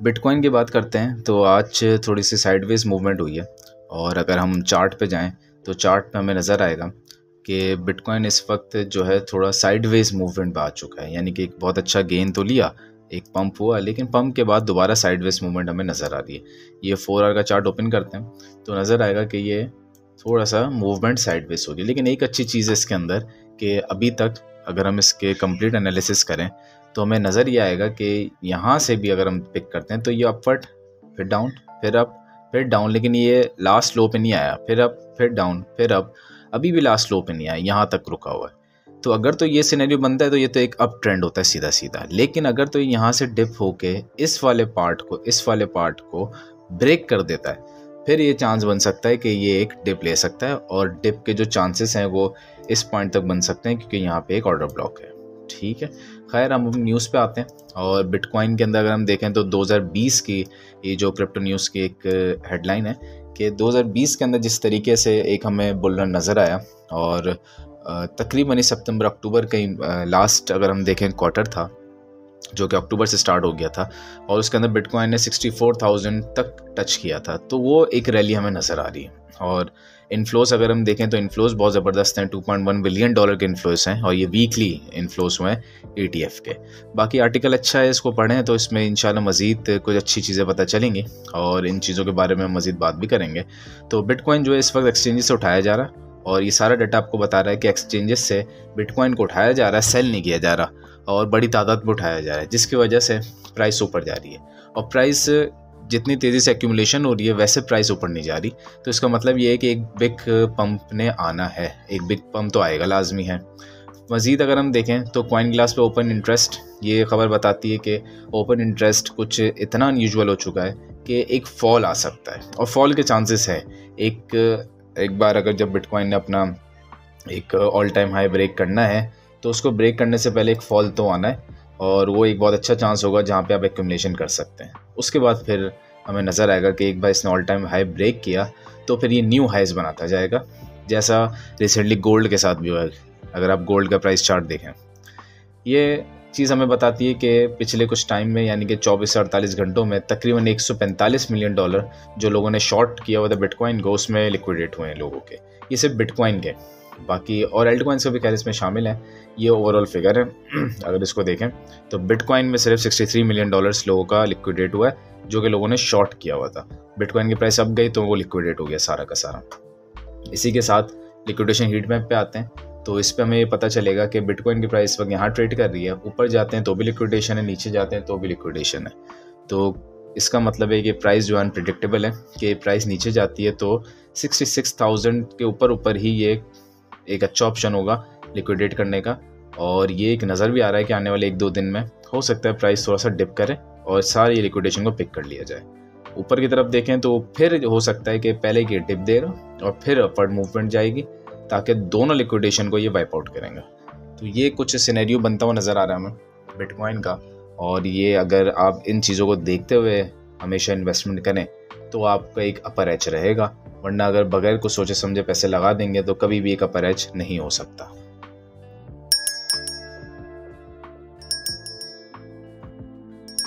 Bitcoin की बात करते हैं तो आज थोड़ी सी साइडवेज मूवमेंट हुई है। और अगर हम चार्ट पे जाएं तो चार्ट पे हमें नज़र आएगा कि बिटकॉइन इस वक्त जो है थोड़ा साइडवेज मूवमेंट पे आ चुका है। यानी कि एक बहुत अच्छा गेन तो लिया, एक पंप हुआ, लेकिन पंप के बाद दोबारा साइडवेज मूवमेंट हमें नज़र आ रही है। ये 4 आवर का चार्ट ओपन करते हैं तो नज़र आएगा कि ये थोड़ा सा मूवमेंट साइडवेज होगी। लेकिन एक अच्छी चीज़ है इसके अंदर कि अभी तक अगर हम इसके कंप्लीट एनालिसिस करें तो हमें नज़र ये आएगा कि यहाँ से भी अगर हम पिक करते हैं तो ये अपवर्ड, फिर डाउन, फिर अप, फिर डाउन, लेकिन ये लास्ट लो पे नहीं आया, फिर अप, फिर डाउन, फिर अप, अभी भी लास्ट लो पे नहीं आया, यहाँ तक रुका हुआ है। तो अगर तो ये सिनेरियो बनता है तो ये तो एक अप ट्रेंड होता है सीधा सीधा। लेकिन अगर तो यहाँ से डिप होके इस वाले पार्ट को ब्रेक कर देता है, फिर ये चांस बन सकता है कि ये एक डिप ले सकता है, और डिप के जो चांसेस हैं वो इस पॉइंट तक बन सकते हैं क्योंकि यहाँ पे एक ऑर्डर ब्लॉक है। ठीक है, खैर हम न्यूज़ पे आते हैं। और बिटकॉइन के अंदर अगर हम देखें तो 2020 की ये जो क्रिप्टो न्यूज़ की एक हेडलाइन है कि 2020 के अंदर जिस तरीके से एक हमें बुल रन नज़र आया, और तकरीबन सितंबर अक्टूबर का लास्ट अगर हम देखें क्वार्टर था जो कि अक्टूबर से स्टार्ट हो गया था, और उसके अंदर बिटकॉइन ने 64,000 तक टच किया था। तो वो एक रैली हमें नज़र आ रही है। और इन्फ्लोस अगर हम देखें तो इन्फ्लोस बहुत ज़बरदस्त हैं, $2.1 बिलियन के इन्फ्लोस हैं, और ये वीकली इन्फ्लोस हुए हैं ETF के। बाकी आर्टिकल अच्छा है, इसको पढ़ें तो इसमें इंशाल्लाह मज़ीद कुछ अच्छी चीज़ें पता चलेंगी और इन चीज़ों के बारे में मज़ीद बात भी करेंगे। तो बिटकॉइन जो है इस वक्त एक्सचेंजेस से उठाया जा रहा है, और ये सारा डाटा आपको बता रहा है कि एक्सचेंजेस से बिटकॉइन को उठाया जा रहा है, सेल नहीं किया जा रहा, और बड़ी तादाद में उठाया जा रहा है, जिसकी वजह से प्राइस ऊपर जा रही है। और प्राइस जितनी तेज़ी से एक्यूमुलेशन हो रही है वैसे प्राइस ऊपर नहीं जा रही। तो इसका मतलब ये है कि एक बिग पंप ने आना है, एक बिग पंप तो आएगा, लाजमी है। मज़ीद अगर हम देखें तो कॉइन ग्लास पे ओपन इंटरेस्ट, ये खबर बताती है कि ओपन इंटरेस्ट कुछ इतना अनयूजुअल हो चुका है कि एक फॉल आ सकता है, और फॉल के चांसेस है। एक बार अगर जब बिटकॉइन ने अपना एक ऑल टाइम हाई ब्रेक करना है तो उसको ब्रेक करने से पहले एक फॉल तो आना है, और वो एक बहुत अच्छा चांस होगा जहाँ पे आप एक्यूमुलेशन कर सकते हैं। उसके बाद फिर हमें नज़र आएगा कि एक बार इसने ऑल टाइम हाई ब्रेक किया तो फिर ये न्यू हाइज बनाता जाएगा, जैसा रिसेंटली गोल्ड के साथ भी हुआ है। अगर आप गोल्ड का प्राइस चार्ट देखें, ये चीज़ हमें बताती है कि पिछले कुछ टाइम में, यानी कि 24 से 48 घंटों में तकरीबन $145 मिलियन जो लोगों ने शॉर्ट किया हुआ था बिटकॉइन को, उसमें लिक्विडेट हुए हैं लोगों के। ये सिर्फ बिटकॉइन के, बाकी और एल्ट कॉइन्स का भी खैर इसमें शामिल है। ये ओवरऑल फिगर है। अगर इसको देखें तो बिटकॉइन में सिर्फ $63 मिलियन लोगों का लिक्विडेट हुआ है, जो कि लोगों ने शॉर्ट किया हुआ था। बिटकॉइन की प्राइस अब गई तो वो लिक्विडेट हो गया सारा का सारा। इसी के साथ लिक्विडेशन हीट मैप पे आते हैं तो इस पे हमें ये पता चलेगा कि बिटकॉइन की प्राइस वक्त यहाँ ट्रेड कर रही है, ऊपर जाते हैं तो भी लिक्विडेशन है, नीचे जाते हैं तो भी लिक्विडेशन है। तो इसका मतलब है कि प्राइस जो अनप्रिडिक्टेबल है, कि प्राइस नीचे जाती है तो 66,000 के ऊपर ही ये एक अच्छा ऑप्शन होगा लिक्विडेट करने का। और ये एक नज़र भी आ रहा है कि आने वाले 1-2 दिन में हो सकता है प्राइस थोड़ा सा डिप करे और सारी लिक्विडेशन को पिक कर लिया जाए। ऊपर की तरफ देखें तो फिर हो सकता है कि पहले की डिप देगा और फिर अपवर्ड मूवमेंट जाएगी, ताकि दोनों लिक्विडेशन को ये वाइप आउट करेंगे। तो ये कुछ सिनेरियो बनता हुआ नज़र आ रहा है हमें बिटकॉइन का। और ये अगर आप इन चीज़ों को देखते हुए हमेशा इन्वेस्टमेंट करें तो आपका एक अपर एच रहेगा, वरना अगर बगैर कुछ सोचे समझे पैसे लगा देंगे तो कभी भी एक अपर एच नहीं हो सकता।